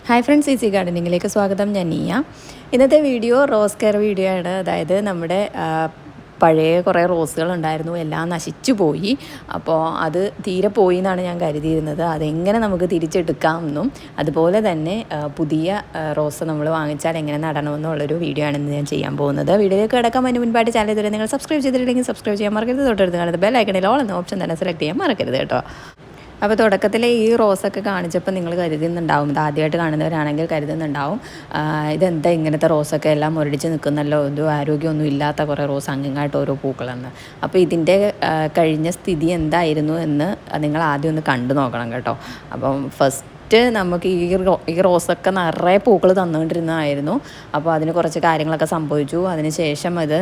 Hi friends, easy ഗാർഡനിങ്ങിലേക്ക് സ്വാഗതം. ഞാൻ നീയ. ഇന്നത്തെ വീഡിയോ റോസ് കെയർ വീഡിയോ ആണ്. അതായത് നമ്മുടെ പഴയ കുറേ റോസുകളുണ്ടായിരുന്നു, എല്ലാം നശിച്ചു പോയി. അപ്പോൾ അത് തീരെ പോയി എന്നാണ് ഞാൻ കരുതിയിരുന്നത്. അതെങ്ങനെ നമുക്ക് തിരിച്ചെടുക്കാമെന്നും അതുപോലെ തന്നെ പുതിയ റോസ് നമ്മൾ വാങ്ങിച്ചാൽ എങ്ങനെ നടണമെന്നുള്ളൊരു വീഡിയോ ആണ് ഇന്ന് ഞാൻ ചെയ്യാൻ പോകുന്നത്. വീഡിയോയിലേക്ക് കിടക്കാൻ മുൻപായിട്ട് ചാനൽ ഇതുവരെ നിങ്ങൾ സബ്സ്ക്രൈബ് ചെയ്തിട്ടുണ്ടെങ്കിൽ സബ്സ്ക്രൈബ് ചെയ്യാൻ മറക്കരുത്. തൊട്ടടുത്ത് കാണുന്നത് ബെൽ ഐക്കണിൽ ഓൾ എന്ന ഓപ്ഷൻ തന്നെ സെലക്ട് ചെയ്യാൻ മറക്കരുത് കേട്ടോ. അപ്പോൾ തുടക്കത്തിലെ ഈ റോസൊക്കെ കാണിച്ചപ്പോൾ നിങ്ങൾ കരുതുന്നുണ്ടാവും, ഇത് ആദ്യമായിട്ട് കാണുന്നവരാണെങ്കിൽ കരുതുന്നുണ്ടാവും, ഇതെന്താ ഇങ്ങനത്തെ റോസൊക്കെ എല്ലാം മുരടിച്ച് നിൽക്കുന്നല്ലോ, ഇത് ആരോഗ്യമൊന്നും ഇല്ലാത്ത കുറേ റോസ് അങ്ങിങ്ങായിട്ട് ഓരോ പൂക്കളെന്ന്. അപ്പോൾ ഇതിൻ്റെ കഴിഞ്ഞ സ്ഥിതി എന്തായിരുന്നു എന്ന് നിങ്ങൾ ആദ്യം ഒന്ന് കണ്ടു നോക്കണം കേട്ടോ. അപ്പം ഫസ്റ്റ് നമുക്ക് ഈ റോസൊക്കെ നിറയെ പൂക്കൾ തന്നുകൊണ്ടിരുന്നതായിരുന്നു. അപ്പോൾ അതിന് കുറച്ച് കാര്യങ്ങളൊക്കെ സംഭവിച്ചു. അതിന് ശേഷം അത്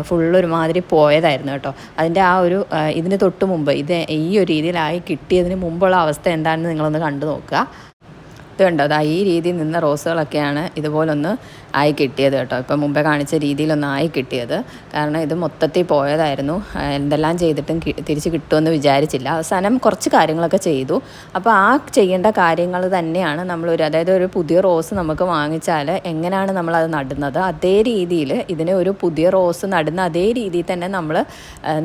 ഫുള്ളൊരുമാതിരി പോയതായിരുന്നു കേട്ടോ. അതിൻ്റെ ആ ഒരു ഇതിന് തൊട്ട് മുമ്പ് ഈ ഒരു രീതിയിലായി കിട്ടിയതിന് മുമ്പുള്ള അവസ്ഥ എന്താണെന്ന് നിങ്ങളൊന്ന് കണ്ടു നോക്കുക. ഇത് കണ്ടോ, അത് ഈ രീതിയിൽ നിന്ന റോസുകളൊക്കെയാണ് ഇതുപോലൊന്ന് ആയി കിട്ടിയത് കേട്ടോ. ഇപ്പം മുമ്പേ കാണിച്ച രീതിയിലൊന്ന് ആയി കിട്ടിയത്. കാരണം ഇത് മൊത്തത്തിൽ പോയതായിരുന്നു. എന്തെല്ലാം ചെയ്തിട്ടും തിരിച്ച് കിട്ടുമെന്ന് വിചാരിച്ചില്ല. അവസാനം കുറച്ച് കാര്യങ്ങളൊക്കെ ചെയ്തു. അപ്പോൾ ആ ചെയ്യേണ്ട കാര്യങ്ങൾ തന്നെയാണ് അതായത് ഒരു പുതിയ റോസ് നമുക്ക് വാങ്ങിച്ചാൽ എങ്ങനെയാണ് നമ്മളത് നടുന്നത്, അതേ രീതിയിൽ ഇതിന് ഒരു പുതിയ റോസ് നടുന്ന അതേ രീതിയിൽ തന്നെ നമ്മൾ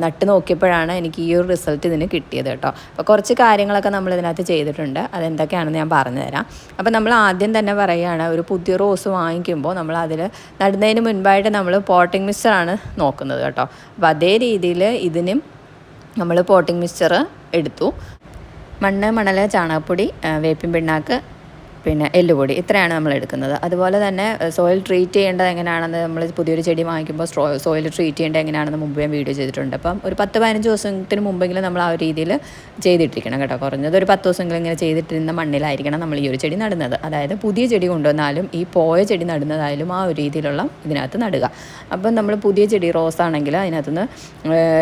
നട്ട് നോക്കിയപ്പോഴാണ് എനിക്ക് ഈ ഒരു റിസൾട്ട് ഇതിന് കിട്ടിയത് കേട്ടോ. അപ്പോൾ കുറച്ച് കാര്യങ്ങളൊക്കെ നമ്മൾ ഇതിനകത്ത് ചെയ്തിട്ടുണ്ട്. അതെന്തൊക്കെയാണെന്ന് ഞാൻ പറഞ്ഞുതരാം. അപ്പോൾ നമ്മൾ ആദ്യം തന്നെ പറയുകയാണ്, ഒരു പുതിയ റോസ് വാങ്ങിക്കുമ്പോൾ നമ്മൾ അതിൽ നടുന്നതിന് മുൻപായിട്ട് നമ്മൾ പോട്ടിംഗ് മിക്സ്ചറാണ് നോക്കുന്നത് കേട്ടോ. അപ്പോൾ അതേ രീതിയിൽ ഇതിനും നമ്മൾ പോട്ടിംഗ് മിക്സ്ചർ എടുത്തു. മണ്ണ്, മണൽ, ചാണകപ്പൊടി, വേപ്പിൻ പിണ്ണാക്ക്, പിന്നെ എല്ലുപൊടി, ഇത്രയാണ് നമ്മൾ എടുക്കുന്നത്. അതുപോലെ തന്നെ സോയിൽ ട്രീറ്റ് ചെയ്യേണ്ടത് എങ്ങനെയാണെന്ന് നമ്മൾ പുതിയൊരു ചെടി വാങ്ങിക്കുമ്പോൾ സോയിൽ ട്രീറ്റ് ചെയ്യേണ്ടത് എങ്ങനെയാണെന്ന് മുമ്പ് ഞാൻ വീഡിയോ ചെയ്തിട്ടുണ്ട്. അപ്പം ഒരു 10-15 ദിവസത്തിന് മുമ്പെങ്കിലും നമ്മൾ ആ ഒരു രീതിയിൽ ചെയ്തിട്ടിരിക്കണം കേട്ടോ. കുറഞ്ഞത് ഒരു 10 ദിവസമെങ്കിലും ഇങ്ങനെ ചെയ്തിട്ടിരുന്ന മണ്ണിലായിരിക്കണം നമ്മൾ ഈ ഒരു ചെടി നടുന്നത്. അതായത് പുതിയ ചെടി കൊണ്ടുവന്നാലും ഈ പോയ ചെടി നടുന്നതായാലും ആ ഒരു രീതിയിലുള്ള ഇതിനകത്ത് നടുക. അപ്പം നമ്മൾ പുതിയ ചെടി റോസ് ആണെങ്കിൽ അതിനകത്തുനിന്ന്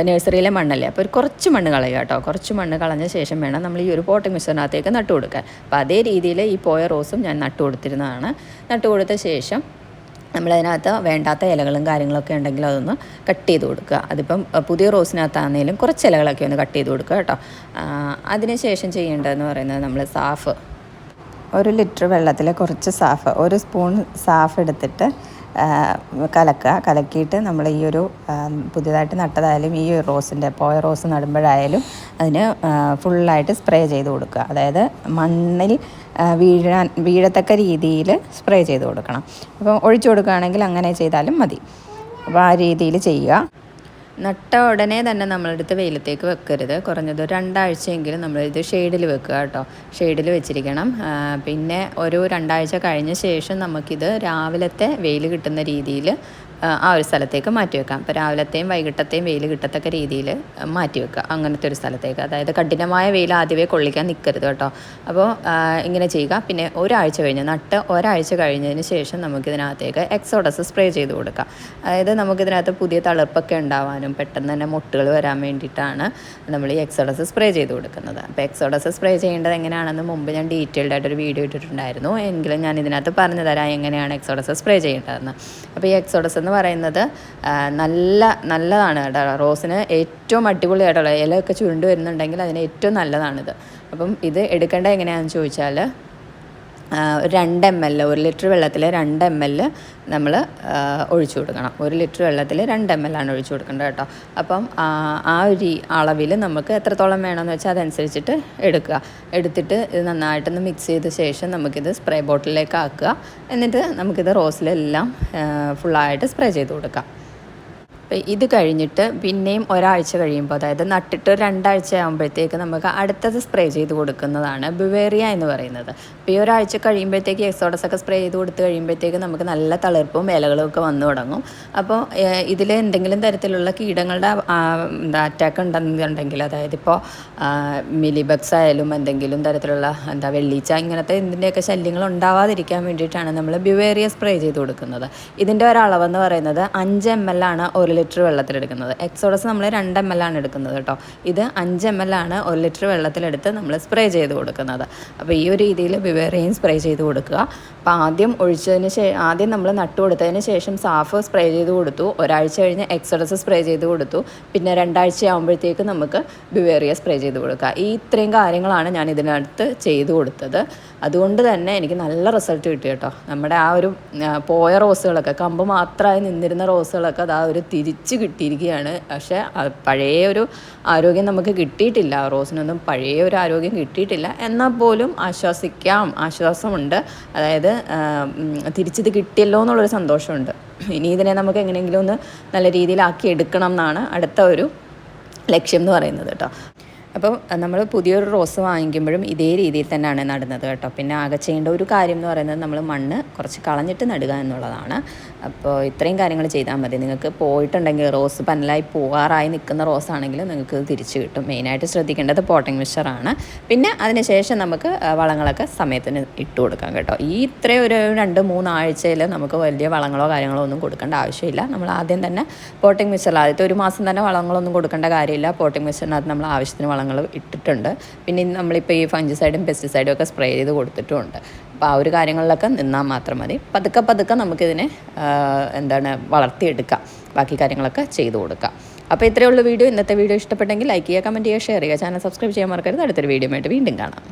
നഴ്സറിയിലെ മണ്ണല്ലേ, അപ്പോൾ ഒരു കുറച്ച് മണ്ണ് കളയുക കേട്ടോ. കുറച്ച് മണ്ണ് കളഞ്ഞ ശേഷം വേണം നമ്മൾ ഈ ഒരു പോട്ടിംഗ് മിക്സറിനകത്തേക്ക് നട്ടു കൊടുക്കാൻ. അപ്പോൾ അതേ രീതിയിൽ ഈ പോയ റോസും ഞാൻ നട്ടു കൊടുത്തിരുന്നതാണ്. നട്ടു കൊടുത്ത ശേഷം നമ്മളതിനകത്ത് വേണ്ടാത്ത ഇലകളും കാര്യങ്ങളൊക്കെ ഉണ്ടെങ്കിൽ അതൊന്ന് കട്ട് ചെയ്ത് കൊടുക്കുക. അതിപ്പം പുതിയ റോസിനകത്താണെങ്കിലും കുറച്ച് ഇലകളൊക്കെ ഒന്ന് കട്ട് ചെയ്ത് കൊടുക്കുക കേട്ടോ. അതിന് ശേഷം ചെയ്യേണ്ടതെന്ന് പറയുന്നത്, നമ്മൾ സാഫ് 1 ലിറ്റർ വെള്ളത്തിൽ കുറച്ച് സാഫ്, 1 സ്പൂൺ സാഫ് എടുത്തിട്ട് കലക്കിയിട്ട് നമ്മൾ ഈ ഒരു പുതിയതായിട്ട് നട്ടതായാലും ഈ റോസിൻ്റെ പോയ റോസ് നടുമ്പോഴായാലും അതിന് ഫുള്ളായിട്ട് സ്പ്രേ ചെയ്ത് കൊടുക്കുക. അതായത് മണ്ണിൽ വീഴത്തക്ക രീതിയിൽ സ്പ്രേ ചെയ്ത് കൊടുക്കണം. അപ്പം ഒഴിച്ചു കൊടുക്കുകയാണെങ്കിൽ അങ്ങനെ ചെയ്താലും മതി. അപ്പോൾ ആ രീതിയിൽ ചെയ്യുക. നട്ട ഉടനെ തന്നെ നമ്മളെടുത്ത് വെയിലത്തേക്ക് വെക്കരുത്. കുറഞ്ഞത് 2 ആഴ്ചയെങ്കിലും നമ്മളിത് ഷെയ്ഡിൽ വെക്കുക കേട്ടോ. ഷെയ്ഡിൽ വെച്ചിരിക്കണം. പിന്നെ ഒരു 2 ആഴ്ച കഴിഞ്ഞ ശേഷം നമുക്കിത് രാവിലത്തെ വെയിൽ കിട്ടുന്ന രീതിയിൽ ആ ഒരു സ്ഥലത്തേക്ക് മാറ്റി വെക്കാം. അപ്പോൾ രാവിലത്തെയും വൈകിട്ടത്തെയും വെയിൽ കിട്ടത്തക്ക രീതിയിൽ മാറ്റി വെക്കുക അങ്ങനത്തെ ഒരു സ്ഥലത്തേക്ക്. അതായത് കഠിനമായ വെയിൽ ആദ്യമേ കൊള്ളിക്കാൻ നിൽക്കരുത് കേട്ടോ. അപ്പോൾ ഇങ്ങനെ ചെയ്യുക. പിന്നെ നട്ട് ഒരാഴ്ച കഴിഞ്ഞതിന് ശേഷം നമുക്കിതിനകത്തേക്ക് എക്സോഡസ് സ്പ്രേ ചെയ്ത് കൊടുക്കാം. അതായത് നമുക്കിതിനകത്ത് പുതിയ തളിർപ്പൊക്കെ ഉണ്ടാവാനും പെട്ടെന്ന് തന്നെ മുട്ടുകൾ വരാൻ വേണ്ടിയിട്ടാണ് നമ്മൾ ഈ എക്സോഡസ് സ്പ്രേ ചെയ്ത് കൊടുക്കുന്നത്. അപ്പോൾ എക്സോഡസ് സ്പ്രേ ചെയ്യേണ്ടത് എങ്ങനെയാണെന്ന് മുമ്പ് ഞാൻ ഡീറ്റെയിൽഡ് ആയിട്ടൊരു വീഡിയോ ഇട്ടിട്ടുണ്ടായിരുന്നു. എങ്കിലും ഞാൻ ഇതിനകത്ത് പറഞ്ഞു തരാം എങ്ങനെയാണ് എക്സോഡസ് സ്പ്രേ ചെയ്യേണ്ടതെന്ന്. അപ്പോൾ ഈ എക്സോഡസ് എന്ന് പറയുന്നത് നല്ലതാണ് കേട്ടോ. റോസിന് ഏറ്റവും അടിപൊളിയായിട്ടുള്ള ഇലയൊക്കെ ചുരുണ്ട് വരുന്നുണ്ടെങ്കിൽ അതിന് ഏറ്റവും നല്ലതാണിത്. അപ്പം ഇത് എടുക്കേണ്ടത് എങ്ങനെയാണെന്ന് ചോദിച്ചാൽ 2 ml 1 ലിറ്റർ വെള്ളത്തിൽ 2 ml നമ്മൾ ഒഴിച്ചു കൊടുക്കണം. 1 ലിറ്റർ വെള്ളത്തിൽ 2 ml ആണ് ഒഴിച്ചു കൊടുക്കേണ്ടത് കേട്ടോ. അപ്പം ആ ഒരു അളവിൽ നമുക്ക് എത്രത്തോളം വേണമെന്ന് വെച്ചാൽ അതനുസരിച്ചിട്ട് എടുത്തിട്ട് ഇത് നന്നായിട്ടൊന്ന് മിക്സ് ചെയ്ത ശേഷം നമുക്കിത് സ്പ്രേ ബോട്ടിലേക്ക് ആക്കുക. എന്നിട്ട് നമുക്കിത് റോസിലെല്ലാം ഫുള്ളായിട്ട് സ്പ്രേ ചെയ്ത് കൊടുക്കാം. ഇത് കഴിഞ്ഞിട്ട് പിന്നെയും ഒരാഴ്ച കഴിയുമ്പോൾ, അതായത് നട്ടിട്ട് 2 ആഴ്ച ആകുമ്പോഴത്തേക്ക് നമുക്ക് അടുത്തത് സ്പ്രേ ചെയ്ത് കൊടുക്കുന്നതാണ് ബിവേറിയ എന്ന് പറയുന്നത്. അപ്പോൾ ഈ ഒരാഴ്ച കഴിയുമ്പോഴത്തേക്ക് എക്സോഡസൊക്കെ സ്പ്രേ ചെയ്ത് കൊടുത്ത് കഴിയുമ്പോഴത്തേക്ക് നമുക്ക് നല്ല തളിർപ്പും ഇലകളും ഒക്കെ വന്നു തുടങ്ങും. അപ്പോൾ ഇതിൽ എന്തെങ്കിലും തരത്തിലുള്ള കീടങ്ങളുടെ അറ്റാക്ക് ഉണ്ടെന്നുണ്ടെങ്കിൽ, അതായത് ഇപ്പോൾ മിലിബഗ്സ് ആയാലും എന്തെങ്കിലും തരത്തിലുള്ള വെള്ളീച്ച ഇങ്ങനത്തെ ഇതിൻ്റെയൊക്കെ ശല്യങ്ങൾ ഉണ്ടാവാതിരിക്കാൻ വേണ്ടിയിട്ടാണ് നമ്മൾ ബിവേറിയ സ്പ്രേ ചെയ്ത് കൊടുക്കുന്നത്. ഇതിൻ്റെ ഒരളവെന്ന് പറയുന്നത് 5 ml ആണ് 1 ലിറ്റർ വെള്ളത്തിലെടുക്കുന്നത്. എക്സോഡസ് നമ്മൾ 2 ml ആണ് എടുക്കുന്നത് കേട്ടോ. ഇത് 5 ml ആണ് 1 ലിറ്റർ വെള്ളത്തിലെടുത്ത് നമ്മൾ സ്പ്രേ ചെയ്ത് കൊടുക്കുന്നത്. അപ്പോൾ ഈ ഒരു രീതിയിൽ ബിവേറിയൻ സ്പ്രേ ചെയ്ത് കൊടുക്കുക. അപ്പോൾ ആദ്യം നമ്മൾ നട്ടു കൊടുത്തതിന് ശേഷം സാഫ് സ്പ്രേ ചെയ്ത് കൊടുത്തു. ഒരാഴ്ച കഴിഞ്ഞ് എക്സോഡസ് സ്പ്രേ ചെയ്ത് കൊടുത്തു. പിന്നെ 2 ആഴ്ച ആകുമ്പോഴത്തേക്ക് നമുക്ക് ബിവേറിയ സ്പ്രേ ചെയ്ത് കൊടുക്കുക. ഇത്രയും കാര്യങ്ങളാണ് ഞാൻ ഇതിനകത്ത് ചെയ്ത് കൊടുത്തത്. അതുകൊണ്ട് തന്നെ എനിക്ക് നല്ല റിസൾട്ട് കിട്ടി കേട്ടോ. നമ്മുടെ ആ ഒരു പോയ റോസുകളൊക്കെ, കമ്പ് മാത്രമായി നിന്നിരുന്ന റോസുകളൊക്കെ അതാ ഒരു തിരിച്ച് കിട്ടിയിരിക്കുകയാണ്. പക്ഷേ പഴയ ഒരു ആരോഗ്യം നമുക്ക് കിട്ടിയിട്ടില്ല. റോസിനൊന്നും പഴയ ഒരു ആരോഗ്യം കിട്ടിയിട്ടില്ല. എന്നാൽ പോലും ആശ്വാസമുണ്ട്. അതായത് തിരിച്ചിത് കിട്ടിയല്ലോ എന്നുള്ളൊരു സന്തോഷമുണ്ട്. ഇനി ഇതിനെ നമുക്ക് എങ്ങനെയെങ്കിലും ഒന്ന് നല്ല രീതിയിലാക്കി എടുക്കണം എന്നാണ് അടുത്ത ഒരു ലക്ഷ്യം എന്ന് പറയുന്നത് കേട്ടോ. അപ്പോൾ നമ്മൾ പുതിയൊരു റോസ് വാങ്ങിക്കുമ്പോഴും ഇതേ രീതിയിൽ തന്നെയാണ് നടുന്നത് കേട്ടോ. പിന്നെ ആകെ ചെയ്യേണ്ട ഒരു കാര്യം എന്ന് പറയുന്നത് നമ്മൾ മണ്ണ് കുറച്ച് കളഞ്ഞിട്ട് നടുക എന്നുള്ളതാണ്. അപ്പോൾ ഇത്രയും കാര്യങ്ങൾ ചെയ്താൽ മതി. നിങ്ങൾക്ക് പോയിട്ടുണ്ടെങ്കിൽ റോസ് പന്നലായി പോകാറായി നിൽക്കുന്ന റോസാണെങ്കിൽ നിങ്ങൾക്ക് തിരിച്ച് കിട്ടും. മെയിനായിട്ട് ശ്രദ്ധിക്കേണ്ടത് പോട്ടിംഗ് മിക്സ്ചറാണ്. പിന്നെ അതിനുശേഷം നമുക്ക് വളങ്ങളൊക്കെ സമയത്തിന് ഇട്ട് കൊടുക്കാം കേട്ടോ. ഇത്രയും ഒരു 2-3 ആഴ്ചയിൽ നമുക്ക് വലിയ വളങ്ങളോ കാര്യങ്ങളോ ഒന്നും കൊടുക്കേണ്ട ആവശ്യമില്ല. നമ്മൾ ആദ്യം തന്നെ പോട്ടിംഗ് മിക്സ്ചർ ആദ്യത്തെ 1 മാസം തന്നെ വളങ്ങളൊന്നും കൊടുക്കേണ്ട കാര്യമില്ല. പോട്ടിംഗ് മിക്സ്ചറിനകത്ത് നമ്മൾ ആവശ്യത്തിന് വളങ്ങൾ ഇട്ടിട്ടുണ്ട്. പിന്നെ നമ്മളിപ്പോൾ ഈ ഫംഗിസൈഡും പെസ്റ്റിസൈഡും ഒക്കെ സ്പ്രേ ചെയ്ത് കൊടുത്തിട്ടുമുണ്ട്. അപ്പോൾ ആ ഒരു കാര്യങ്ങളിലൊക്കെ നിന്നാൽ മാത്രം മതി. പതുക്കെ നമുക്കിതിനെ വളർത്തിയെടുക്കാം. ബാക്കി കാര്യങ്ങളൊക്കെ ചെയ്തു കൊടുക്കാം. അപ്പോൾ ഇത്രയുള്ള വീഡിയോ. ഇന്നത്തെ വീഡിയോ ഇഷ്ടപ്പെട്ടെങ്കിൽ ലൈക്ക് ചെയ്യുക, കമൻറ്റ് ചെയ്യുക, ഷെയർ ചെയ്യുക. ചാനൽ സബ്സ്ക്രൈബ് ചെയ്യാൻ മറക്കരുത്. അടുത്തൊരു വീഡിയോ ആയിട്ട് വീണ്ടും കാണാം.